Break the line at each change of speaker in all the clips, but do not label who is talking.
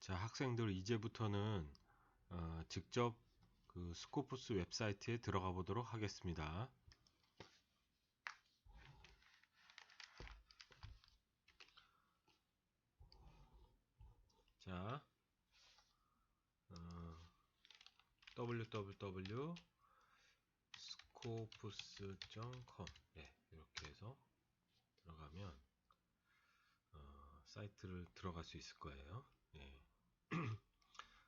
자, 학생들 이제부터는 직접 그 스코프스 웹사이트에 들어가 보도록 하겠습니다. 자, www.scopus.com 네, 이렇게 해서 들어가면 사이트를 들어갈 수 있을 거예요. 네.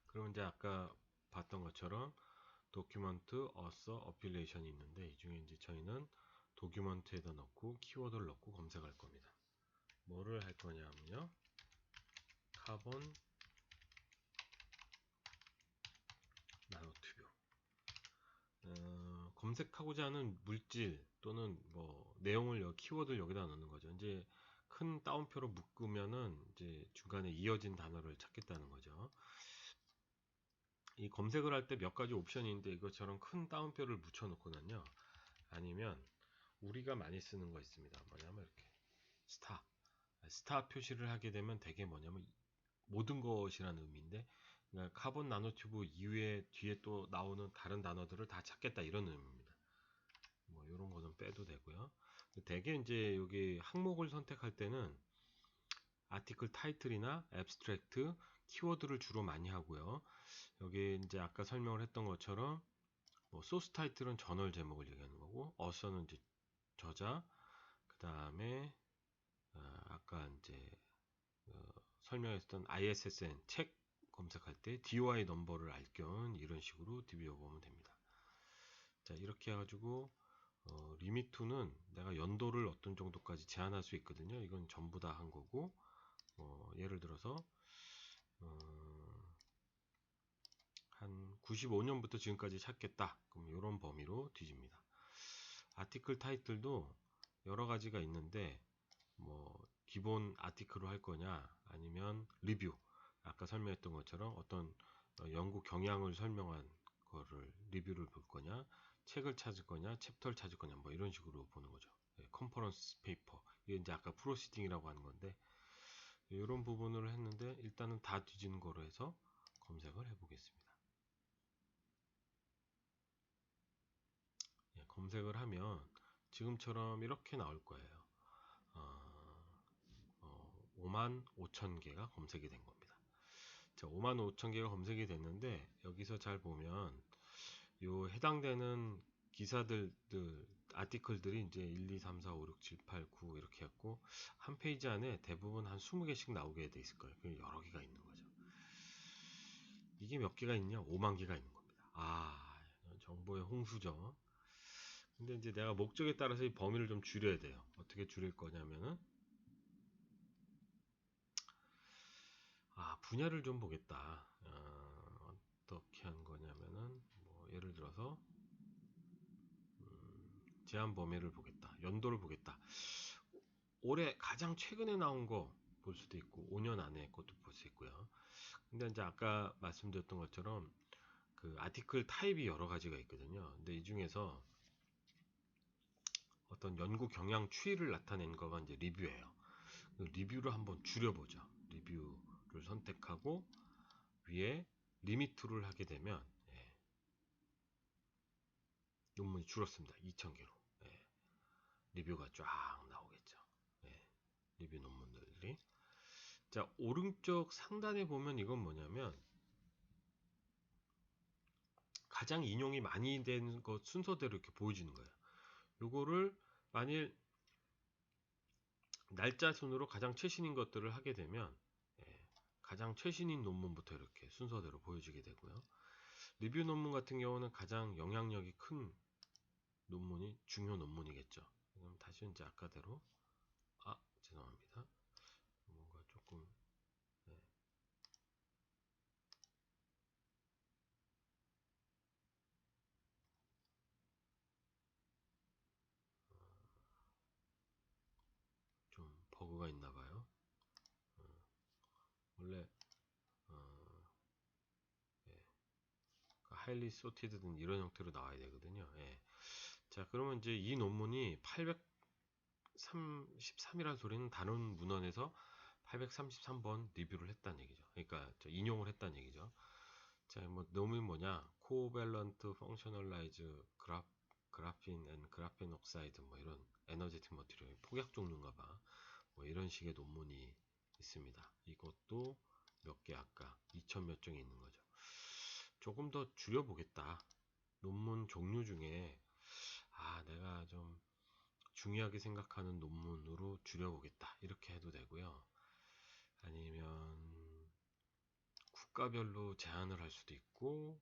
그럼 이제 아까 봤던 것처럼 도큐먼트, 어서, 어필레이션이 있는데 이 중에 이제 저희는 도큐먼트에다 넣고 키워드를 넣고 검색할 겁니다. 뭐를 할 거냐면요. 카본 나노튜브. 검색하고자 하는 물질 또는 뭐 내용을 키워드를 여기다 넣는 거죠. 이제 큰 따옴표로 묶으면은 이제 중간에 이어진 단어를 찾겠다는 거죠. 이 검색을 할 때 몇 가지 옵션이 있는데 이것처럼 큰 따옴표를 붙여 놓거든요. 아니면 우리가 많이 쓰는 거 있습니다. 뭐냐면 이렇게 스타 표시를 하게 되면 되게 뭐냐면 모든 것이라는 의미인데, 그러니까 카본 나노튜브 이후에 뒤에 또 나오는 다른 단어들을 다 찾겠다 이런 의미입니다. 뭐 이런 거는 빼도 되고요. 대개 이제 여기 항목을 선택할 때는 아티클 타이틀이나 앱스트랙트, 키워드를 주로 많이 하고요. 여기 이제 아까 설명을 했던 것처럼 뭐 소스 타이틀은 저널 제목을 얘기하는 거고, 어서는 이제 저자, 그 다음에 아까 이제 설명했던 ISSN 책 검색할 때 DOI 넘버를 알 겸 이런 식으로 디비어 보면 됩니다. 자, 이렇게 해가지고 리미트는 내가 연도를 어떤 정도까지 제한할 수 있거든요. 이건 전부 다 한 거고, 예를 들어서 한 95년부터 지금까지 찾겠다. 그럼 이런 범위로 뒤집니다. 아티클 타이틀도 여러 가지가 있는데 뭐 기본 아티클로 할 거냐 아니면 리뷰, 아까 설명했던 것처럼 어떤 연구 경향을 설명한 거를 리뷰를 볼 거냐, 책을 찾을 거냐, 챕터를 찾을 거냐, 뭐 이런 식으로 보는 거죠. 컨퍼런스 페이퍼, 이게 이제 아까 프로시딩이라고 하는 건데 이런 부분을 했는데 일단은 다 뒤지는 거로 해서 검색을 해 보겠습니다. 검색을 하면 지금처럼 이렇게 나올 거예요. 55,000개가 검색이 된 겁니다. 자, 55,000개가 검색이 됐는데 여기서 잘 보면 요 해당되는 기사들, 아티클들이 이제 1, 2, 3, 4, 5, 6, 7, 8, 9 이렇게 했고 한 페이지 안에 대부분 한 20개씩 나오게 돼 있을 거예요. 여러 개가 있는 거죠. 이게 몇 개가 있냐? 5만 개가 있는 겁니다. 정보의 홍수죠. 근데 이제 내가 목적에 따라서 이 범위를 좀 줄여야 돼요. 어떻게 줄일 거냐면은 분야를 좀 보겠다. 어떻게 한 거냐면은 뭐 예를 들어서 제한 범위를 보겠다. 연도를 보겠다. 올해 가장 최근에 나온 거 볼 수도 있고 5년 안에 것도 볼 수 있고요. 근데 이제 아까 말씀드렸던 것처럼 그 아티클 타입이 여러 가지가 있거든요. 근데 이 중에서 어떤 연구 경향 추이를 나타낸 거가 이제 리뷰예요. 리뷰를 한번 줄여보죠. 리뷰를 선택하고 위에 리미트를 하게 되면 논문이 줄었습니다. 2,000개로. 리뷰가 쫙 나오겠죠. 리뷰 논문들이. 자, 오른쪽 상단에 보면 이건 뭐냐면 가장 인용이 많이 된 것 순서대로 이렇게 보여지는 거예요. 요거를 만일 날짜 순으로 가장 최신인 것들을 하게 되면 가장 최신인 논문부터 이렇게 순서대로 보여지게 되고요. 리뷰 논문 같은 경우는 가장 영향력이 큰 논문이 중요 논문이겠죠. 그럼 다시 이제 아까대로 죄송합니다. 뭔가 조금 좀 버그가 있나 봐요. 원래 하일리 소티드든 이런 형태로 나와야 되거든요. 자, 그러면 이제 이 논문이 833이라는 소리는 다른 문헌에서 833번 리뷰를 했다는 얘기죠. 그러니까 인용 인용을 했다는 얘기죠. 자, 뭐 놈이 뭐냐? 코밸런트 펑셔널라이즈 그라핀 앤 그라펜 옥사이드 뭐 이런 에너제틱 머티리얼 폭약 종류인가 봐. 뭐 이런 식의 논문이 있습니다. 이것도 몇 개 아까 2000 몇 종이 있는 거죠. 조금 더 줄여보겠다. 논문 종류 중에 내가 좀 중요하게 생각하는 논문으로 줄여보겠다. 이렇게 해도 되고요. 아니면 국가별로 제한을 할 수도 있고,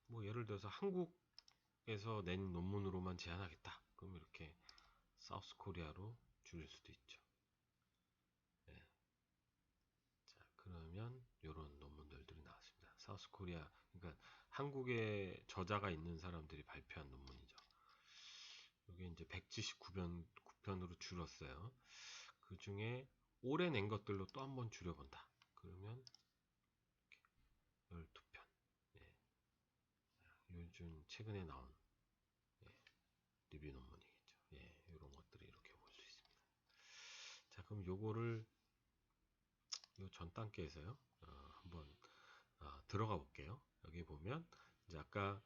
뭐 예를 들어서 한국에서 낸 논문으로만 제한하겠다. 그럼 이렇게 사우스 코리아로 줄일 수도 있죠. 네. 자, 그러면 이런 논문들이 나왔습니다. 사우스 코리아, 그러니까 한국에 저자가 있는 사람들이 발표한 논문이죠. 이게 이제 179편으로 줄었어요. 그 중에 올해 낸 것들로 또 한 번 줄여본다. 그러면 12편. 예. 요즘 최근에 나온 리뷰 논문이겠죠. 예, 이런 것들을 이렇게 볼 수 있습니다. 자, 그럼 요거를 요 전 단계에서요. 한번 들어가 볼게요. 여기 보면 이제 아까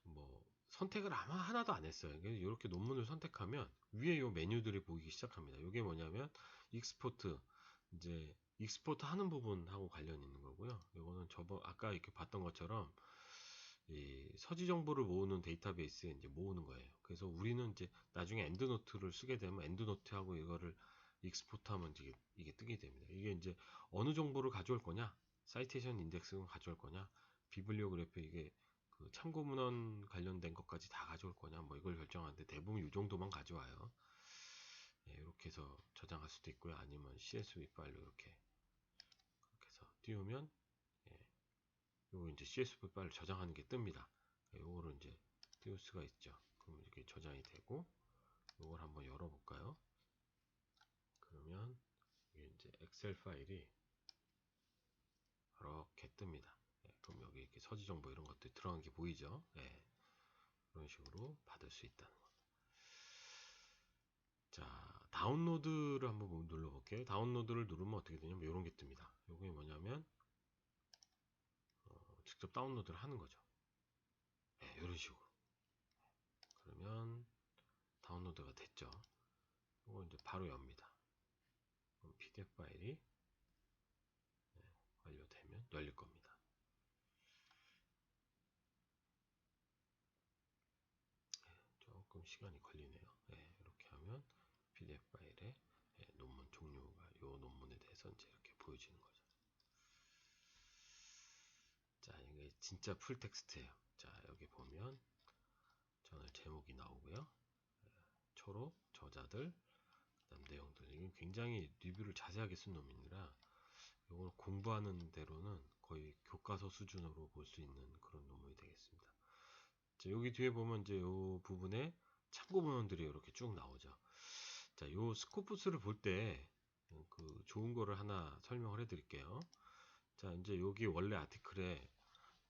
뭐 선택을 아마 하나도 안 했어요. 이렇게 논문을 선택하면 위에 요 메뉴들이 보이기 시작합니다. 이게 뭐냐면 익스포트 이제 익스포트 하는 부분하고 관련 있는 거고요. 이거는 아까 이렇게 봤던 것처럼 이 서지 정보를 모으는 데이터베이스에 이제 모으는 거예요. 그래서 우리는 이제 나중에 엔드노트를 쓰게 되면 엔드노트하고 이거를 익스포트하면 이게 뜨게 됩니다. 이게 이제 어느 정보를 가져올 거냐, 사이테이션 인덱스를 가져올 거냐, 비블리오그래피 이게 그 참고 문헌 관련된 것까지 다 가져올 거냐, 뭐 이걸 결정하는데 대부분 이 정도만 가져와요. 예, 이렇게 해서 저장할 수도 있고요. 아니면 CSV 파일로 이렇게 해서 띄우면 예, 요거 이제 CSV 파일 저장하는 게 뜹니다. 요거를 이제 띄울 수가 있죠. 그럼 이렇게 저장이 되고 요걸 한번 열어볼까요? 그러면 이게 이제 엑셀 파일이 이렇게 뜹니다. 예, 그럼 여기 이렇게 서지 정보 이런 것들이 들어간 게 보이죠? 예, 이런 식으로 받을 수 있다는 거. 자, 다운로드를 한번 눌러볼게요. 다운로드를 누르면 어떻게 되냐면 이런 게 뜹니다. 이게 뭐냐면 직접 다운로드를 하는 거죠. 예, 이런 식으로. 그러면 다운로드가 됐죠. 이거 이제 바로 엽니다. 그럼 PDF 파일이 완료되면 열릴 겁니다. 조금 시간이 걸리네요. 이렇게 하면 PDF 파일에 논문 종류가 이 논문에 대해서 이제 이렇게 보여지는 거죠. 자, 이게 진짜 풀 텍스트예요. 자, 여기 보면 저널 제목이 나오고요. 초록, 저자들, 그다음 내용들. 이게 굉장히 리뷰를 자세하게 쓴 논문이라 이걸 공부하는 대로는 거의 교과서 수준으로 볼 수 있는 그런 논문이 되겠습니다. 자, 여기 뒤에 보면 이제 이 부분에 참고 문헌들이 이렇게 쭉 나오죠. 자, 요 스코프스를 볼 때 그 좋은 거를 하나 설명을 해드릴게요. 자, 이제 여기 원래 아티클에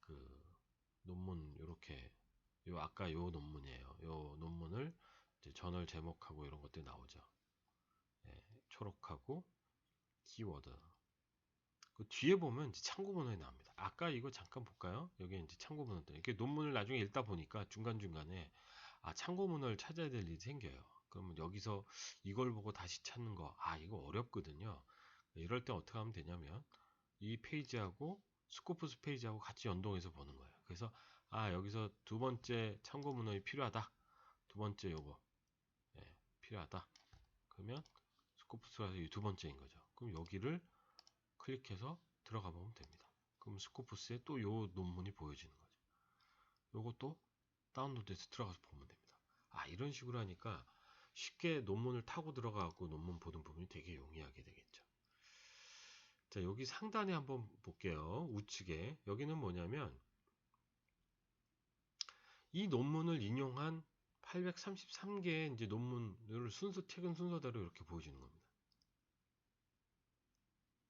그 논문 이렇게 아까 요 논문이에요. 요 논문을 이제 저널 제목하고 이런 것들이 나오죠. 초록하고 키워드. 그 뒤에 보면 이제 참고 문헌이 나옵니다. 아까 이거 잠깐 볼까요? 여기 이제 참고 문헌들. 이렇게 논문을 나중에 읽다 보니까 중간중간에 참고 문헌을 찾아야 될 일이 생겨요. 그러면 여기서 이걸 보고 다시 찾는 거, 이거 어렵거든요. 이럴 때 어떻게 하면 되냐면 이 페이지하고 스코프스 페이지하고 같이 연동해서 보는 거예요. 그래서 여기서 두 번째 참고 문헌이 필요하다. 두 번째 요거 필요하다. 그러면 스코프스가 이 두 번째인 거죠. 그럼 여기를 클릭해서 들어가 보면 됩니다. 그럼 스코프스에 또 요 논문이 보여지는 거죠. 요것도 다운로드해서 들어가서 보면 됩니다. 이런 식으로 하니까 쉽게 논문을 타고 들어가고 논문 보는 부분이 되게 용이하게 되겠죠. 자, 여기 상단에 한번 볼게요. 우측에. 여기는 뭐냐면 이 논문을 인용한 833개의 이제 논문을 최근 순서대로 이렇게 보여주는 겁니다.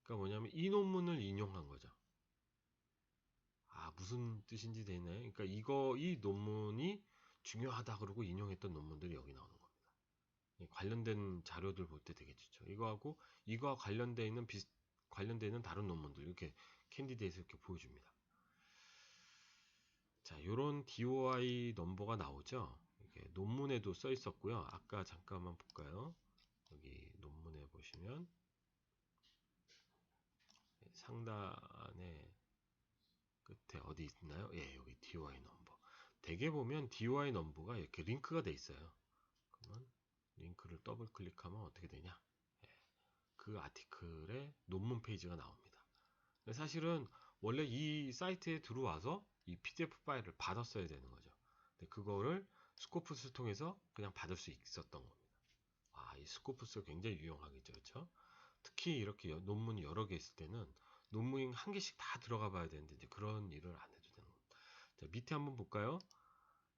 그러니까 뭐냐면 이 논문을 인용한 거죠. 무슨 뜻인지 되네. 그러니까 이 논문이 중요하다 그러고 인용했던 논문들이 여기 나오는 겁니다. 관련된 자료들 볼 때 되게 좋죠. 이거하고 이거와 관련돼 있는 관련돼 있는 다른 논문들 이렇게 캔디데이트 이렇게 보여줍니다. 자, 요런 DOI 넘버가 나오죠. 이게 논문에도 써 있었고요. 아까 잠깐만 볼까요? 여기 논문에 보시면 상단에 끝에 어디 있나요? 예, 여기 DOI 넘버. 대개 보면 DOI 넘버가 이렇게 링크가 돼 있어요. 그러면 링크를 더블 클릭하면 어떻게 되냐? 예, 그 아티클의 논문 페이지가 나옵니다. 사실은 원래 이 사이트에 들어와서 이 PDF 파일을 받았어야 되는 거죠. 근데 그거를 스코프스 통해서 그냥 받을 수 있었던 겁니다. 아, 이 스코프스가 굉장히 유용하겠죠, 그렇죠? 특히 이렇게 논문이 여러 개 있을 때는 논문이 한 개씩 다 들어가 봐야 되는데 이제 그런 일을 안 해도 되는 겁니다. 자, 밑에 한번 볼까요?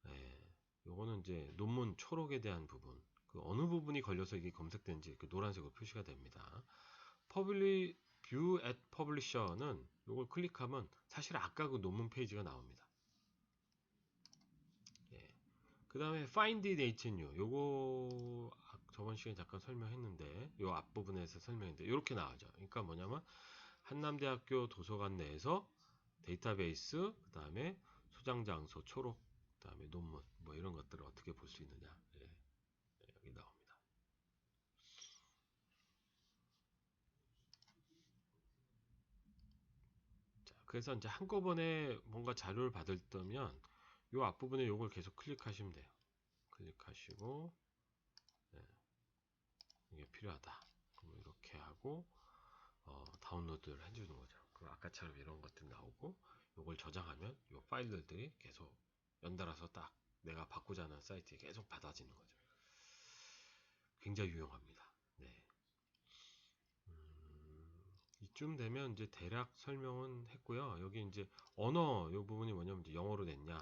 예, 요거는 이제 논문 초록에 대한 부분. 그 어느 부분이 걸려서 이게 검색된지 그 노란색으로 표시가 됩니다. View at Publisher는 요걸 클릭하면 사실 아까 그 논문 페이지가 나옵니다. 예. 그 다음에 Find it H&U 요거 저번 시간에 잠깐 설명했는데 요 앞부분에서 설명했는데 이렇게 나와죠. 그러니까 뭐냐면 한남대학교 도서관 내에서 데이터베이스 그 다음에 소장 장소 초록 그 다음에 논문 뭐 이런 것들을 어떻게 볼 수 있느냐 예, 여기 나옵니다. 자, 그래서 이제 한꺼번에 뭔가 자료를 받을 때면 요 앞부분에 요걸 계속 클릭하시면 돼요. 클릭하시고 네, 이게 필요하다. 그럼 이렇게 하고 다운로드를 해주는 거죠. 그럼 아까처럼 이런 것들 나오고 요걸 저장하면 요 파일들이 계속 연달아서 딱 내가 받고자 하는 사이트에 계속 받아지는 거죠. 굉장히 유용합니다. 네. 이쯤 되면 이제 대략 설명은 했고요. 여기 이제 언어 요 부분이 뭐냐면 이제 영어로 냈냐,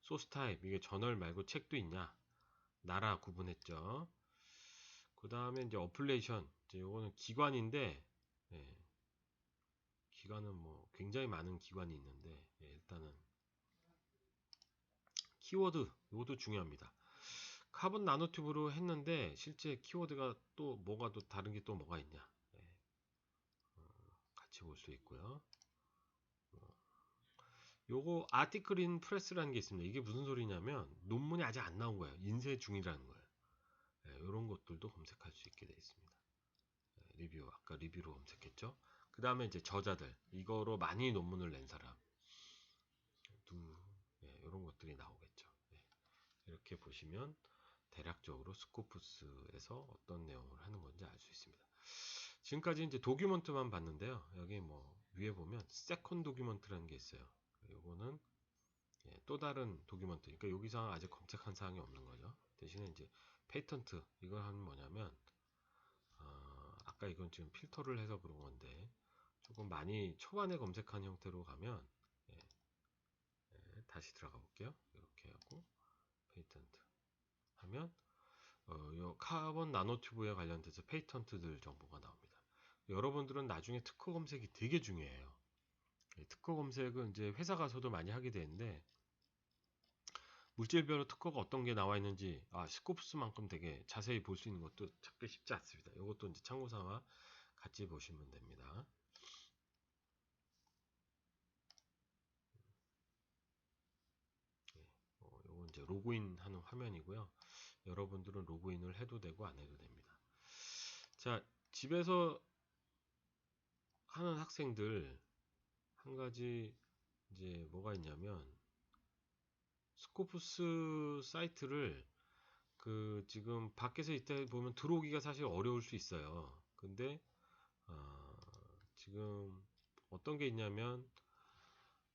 소스 타입 이게 저널 말고 책도 있냐, 나라 구분했죠. 그 다음에 이제 어플레이션 이제 요거는 기관인데 예, 기관은 뭐 굉장히 많은 기관이 있는데 예, 일단은 키워드 이것도 중요합니다. 카본 나노튜브로 했는데 실제 키워드가 또 뭐가 또 다른 게 또 뭐가 있냐 예, 같이 볼 수 있고요. 요거 아티클 인 프레스라는 게 있습니다. 이게 무슨 소리냐면 논문이 아직 안 나온 거예요. 인쇄 중이라는 거예요. 예, 이런 것들도 검색할 수 있게 되어 있습니다. 예, 리뷰 아까 리뷰로 검색했죠. 그 다음에 이제 저자들 이거로 많이 논문을 낸 사람 예, 이런 것들이 나오겠죠. 예, 이렇게 보시면 대략적으로 스코프스에서 어떤 내용을 하는 건지 알 수 있습니다. 지금까지 이제 도큐먼트만 봤는데요. 여기 뭐 위에 보면 세컨 도큐먼트라는 게 있어요. 요거는 예, 또 다른 도큐먼트. 그러니까 여기서 아직 검색한 사항이 없는 거죠. 대신에 이제 페이턴트 이걸 하면 뭐냐면 아까 이건 지금 필터를 해서 그런 건데 조금 많이 초반에 검색한 형태로 가면 예, 예, 다시 들어가 볼게요. 이렇게 하고 페이턴트 하면 요 카본 나노튜브에 관련돼서 페이턴트들 정보가 나옵니다. 여러분들은 나중에 특허 검색이 되게 중요해요. 특허 검색은 이제 회사 가서도 많이 하게 되는데 물질별로 특허가 어떤 게 나와 있는지 스코프스만큼 되게 자세히 볼 수 있는 것도 찾기 쉽지 않습니다. 이것도 이제 참고 삼아 같이 보시면 됩니다. 요거 이제 로그인 하는 화면이고요. 여러분들은 로그인을 해도 되고 안 해도 됩니다. 자, 집에서 하는 학생들 한 가지 이제 뭐가 있냐면 스코프스 사이트를 그 지금 밖에서 있다 보면 들어오기가 사실 어려울 수 있어요. 근데 지금 어떤 게 있냐면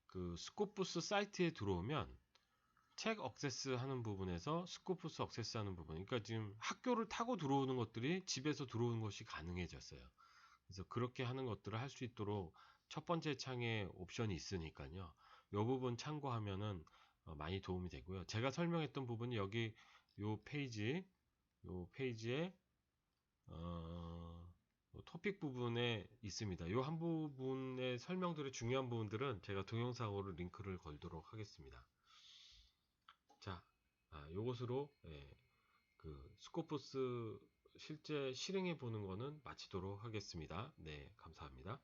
그 스코프스 사이트에 들어오면 책 억세스 하는 부분에서 스코프스 억세스 하는 부분 그러니까 지금 학교를 타고 들어오는 것들이 집에서 들어오는 것이 가능해졌어요. 그래서 그렇게 하는 것들을 할 수 있도록 첫 번째 창에 옵션이 있으니까요. 이 부분 참고하면은 많이 도움이 되고요. 제가 설명했던 부분이 여기 요 페이지에 토픽 부분에 있습니다. 요 한 부분의 설명들의 중요한 부분들은 제가 동영상으로 링크를 걸도록 하겠습니다. 자, 요것으로 그 스코포스 실제 실행해 보는 거는 마치도록 하겠습니다. 네, 감사합니다.